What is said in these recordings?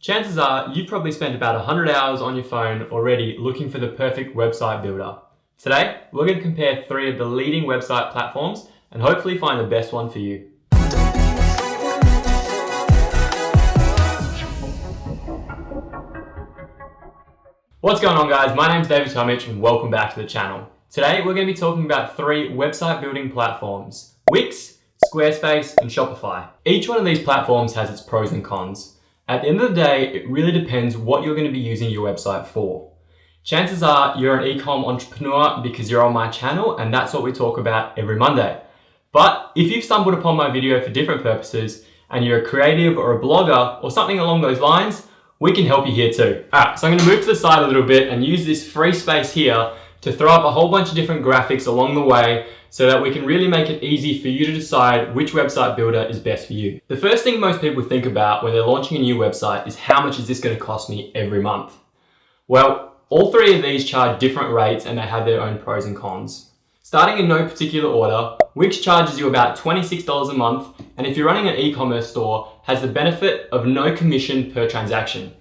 Chances are you've probably spent about 100 hours on your phone already looking for the perfect website builder. Today, we're going to compare 3 of the leading website platforms and hopefully find the best one for you. What's going on, guys? My name's David Tomic and welcome back to the channel. Today, we're going to be talking about 3 website building platforms: Wix, Squarespace, and Shopify. Each one of these platforms has its pros and cons. At the end of the day, it really depends what you're going to be using your website for. Chances are you're an ecom entrepreneur because you're on my channel and that's what we talk about every Monday. But if you've stumbled upon my video for different purposes and you're a creative or a blogger or something along those lines, we can help you here too. Alright, so I'm going to move to the side a little bit and use this free space here to throw up a whole bunch of different graphics along the way so that we can really make it easy for you to decide which website builder is best for you. The first thing most people think about when they're launching a new website is how much is this going to cost me every month? Well, all 3 of these charge different rates and they have their own pros and cons. Starting in no particular order, Wix charges you about $26 a month, and if you're running an e-commerce store, has the benefit of no commission per transaction.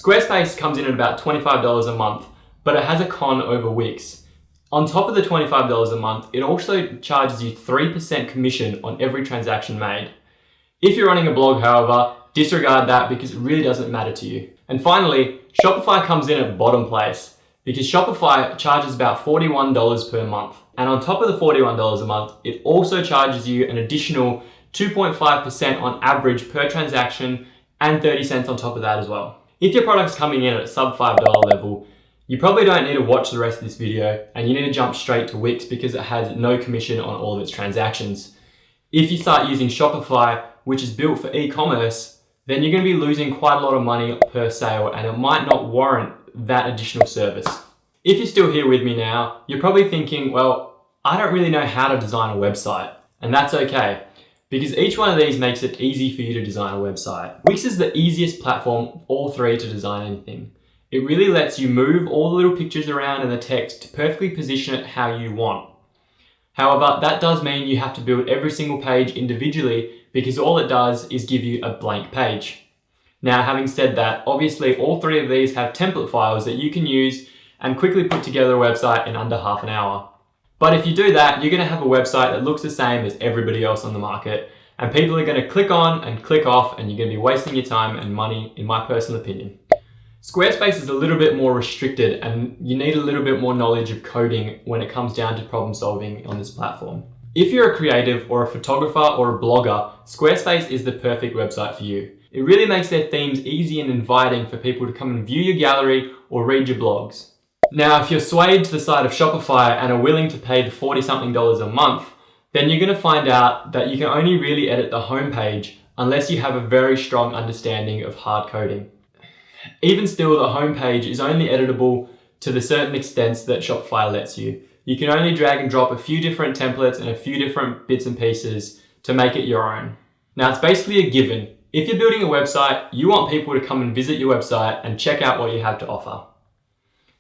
Squarespace comes in at about $25 a month, but it has a con over Wix. On top of the $25 a month, it also charges you 3% commission on every transaction made. If you're running a blog, however, disregard that because it really doesn't matter to you. And finally, Shopify comes in at bottom place because Shopify charges about $41 per month. And on top of the $41 a month, it also charges you an additional 2.5% on average per transaction and 30 cents on top of that as well. If your product's coming in at a sub $5 level, you probably don't need to watch the rest of this video and you need to jump straight to Wix because it has no commission on all of its transactions. If you start using Shopify, which is built for e-commerce, then you're going to be losing quite a lot of money per sale and it might not warrant that additional service. If you're still here with me now, you're probably thinking, well, I don't really know how to design a website, and that's okay because each one of these makes it easy for you to design a website. Wix is the easiest platform of all 3 to design anything. It really lets you move all the little pictures around and the text to perfectly position it how you want. However, that does mean you have to build every single page individually because all it does is give you a blank page. Now, having said that, obviously all 3 of these have template files that you can use and quickly put together a website in under half an hour. But if you do that, you're going to have a website that looks the same as everybody else on the market, and people are going to click on and click off, and you're going to be wasting your time and money, in my personal opinion. Squarespace is a little bit more restricted and you need a little bit more knowledge of coding when it comes down to problem solving on this platform. If you're a creative or a photographer or a blogger, Squarespace is the perfect website for you. It really makes their themes easy and inviting for people to come and view your gallery or read your blogs. Now, if you're swayed to the side of Shopify and are willing to pay the $40-something a month, then you're going to find out that you can only really edit the homepage unless you have a very strong understanding of hard coding. Even still, the homepage is only editable to the certain extents that Shopify lets you. You can only drag and drop a few different templates and a few different bits and pieces to make it your own. Now, it's basically a given. If you're building a website, you want people to come and visit your website and check out what you have to offer.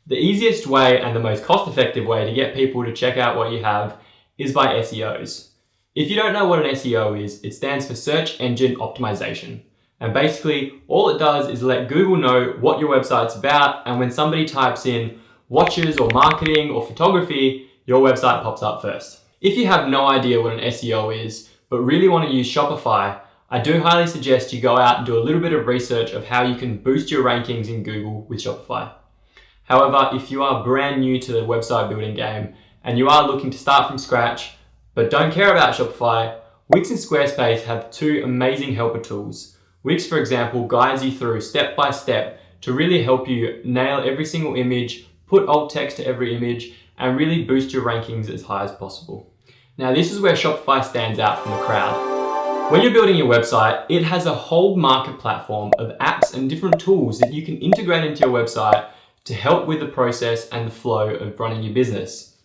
The easiest way and the most cost-effective way to get people to check out what you have is by SEOs. If you don't know what an SEO is, it stands for Search Engine Optimization. And basically, all it does is let Google know what your website's about, and when somebody types in watches or marketing or photography, your website pops up first. If you have no idea what an SEO is, but really want to use Shopify, I do highly suggest you go out and do a little bit of research of how you can boost your rankings in Google with Shopify. However, if you are brand new to the website building game and you are looking to start from scratch, but don't care about Shopify, Wix and Squarespace have 2 amazing helper tools. Wix, for example, guides you through step by step to really help you nail every single image, put alt text to every image, and really boost your rankings as high as possible. Now, this is where Shopify stands out from the crowd. When you're building your website, it has a whole market platform of apps and different tools that you can integrate into your website to help with the process and the flow of running your business.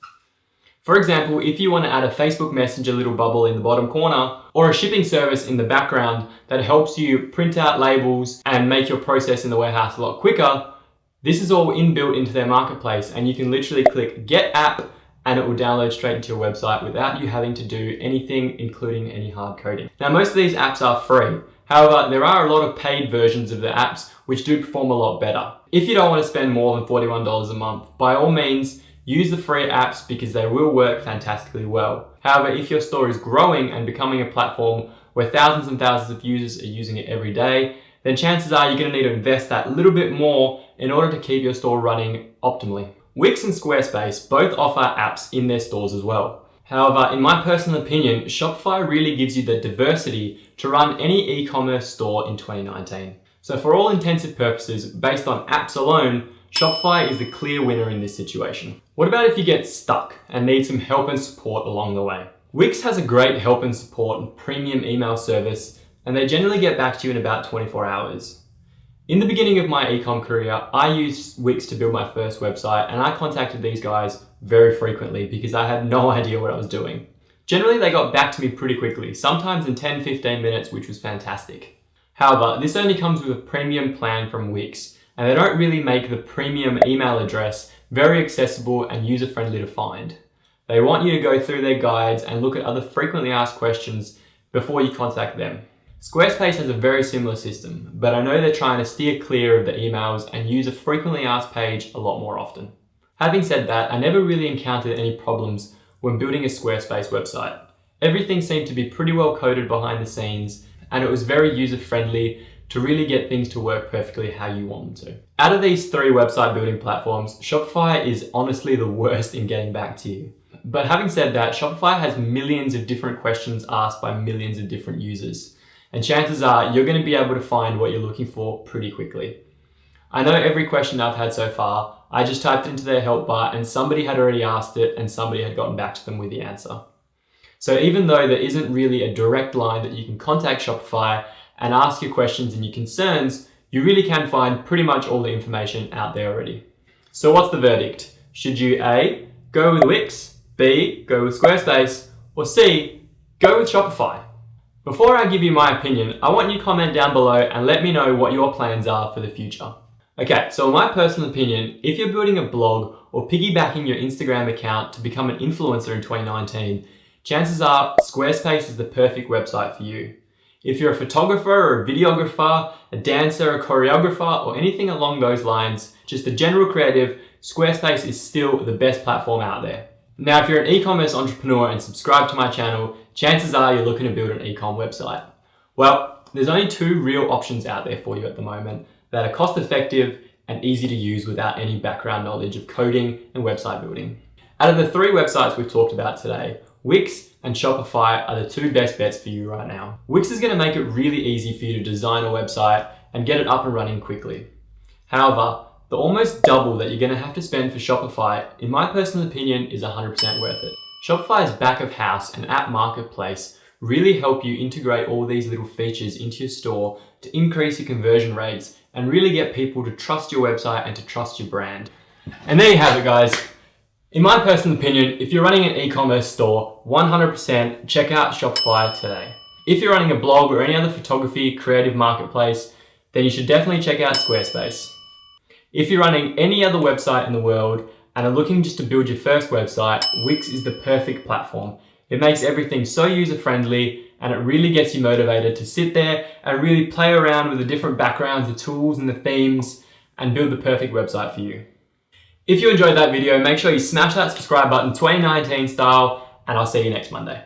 For example, if you want to add a Facebook Messenger little bubble in the bottom corner or a shipping service in the background that helps you print out labels and make your process in the warehouse a lot quicker, this is all inbuilt into their marketplace and you can literally click Get App and it will download straight into your website without you having to do anything, including any hard coding. Now, most of these apps are free. However, there are a lot of paid versions of the apps which do perform a lot better. If you don't want to spend more than $41 a month, by all means, use the free apps because they will work fantastically well. However, if your store is growing and becoming a platform where thousands and thousands of users are using it every day, then chances are you're going to need to invest that little bit more in order to keep your store running optimally. Wix and Squarespace both offer apps in their stores as well. However, in my personal opinion, Shopify really gives you the diversity to run any e-commerce store in 2019. So for all intensive purposes, based on apps alone, Shopify is the clear winner in this situation. What about if you get stuck and need some help and support along the way? Wix has a great help and support and premium email service, and they generally get back to you in about 24 hours. In the beginning of my ecom career, I used Wix to build my first website, and I contacted these guys very frequently because I had no idea what I was doing. Generally, they got back to me pretty quickly, sometimes in 10-15 minutes, which was fantastic. However, this only comes with a premium plan from Wix, and they don't really make the premium email address very accessible and user-friendly to find. They want you to go through their guides and look at other frequently asked questions before you contact them. Squarespace has a very similar system, but I know they're trying to steer clear of the emails and use a frequently asked page a lot more often. Having said that, I never really encountered any problems when building a Squarespace website. Everything seemed to be pretty well coded behind the scenes, and it was very user-friendly to really get things to work perfectly how you want them to. Out of these three website building platforms, Shopify is honestly the worst in getting back to you. But having said that, Shopify has millions of different questions asked by millions of different users. And chances are you're going to be able to find what you're looking for pretty quickly. I know every question I've had so far, I just typed into their help bar and somebody had already asked it and somebody had gotten back to them with the answer. So even though there isn't really a direct line that you can contact Shopify and ask your questions and your concerns, you really can find pretty much all the information out there already. So what's the verdict? Should you A, go with Wix, B, go with Squarespace, or C, go with Shopify? Before I give you my opinion, I want you to comment down below and let me know what your plans are for the future. Okay, so in my personal opinion, if you're building a blog or piggybacking your Instagram account to become an influencer in 2019, chances are Squarespace is the perfect website for you. If you're a photographer or a videographer, a dancer, a choreographer, or anything along those lines, just a general creative, Squarespace is still the best platform out there. Now, if you're an e-commerce entrepreneur and subscribe to my channel, chances are you're looking to build an e-com website. Well, there's only two real options out there for you at the moment that are cost effective and easy to use without any background knowledge of coding and website building. Out of the three websites we've talked about today, Wix and Shopify are the two best bets for you right now. Wix is going to make it really easy for you to design a website and get it up and running quickly. However, the almost double that you're going to have to spend for Shopify, in my personal opinion, is 100% worth it. Shopify's back of house and app marketplace really help you integrate all these little features into your store to increase your conversion rates and really get people to trust your website and to trust your brand. And there you have it, guys. In my personal opinion, if you're running an e-commerce store, 100% check out Shopify today. If you're running a blog or any other photography creative marketplace, then you should definitely check out Squarespace. If you're running any other website in the world and are looking just to build your first website, Wix is the perfect platform. It makes everything so user-friendly and it really gets you motivated to sit there and really play around with the different backgrounds, the tools and the themes and build the perfect website for you. If you enjoyed that video, make sure you smash that subscribe button 2019 style and I'll see you next Monday.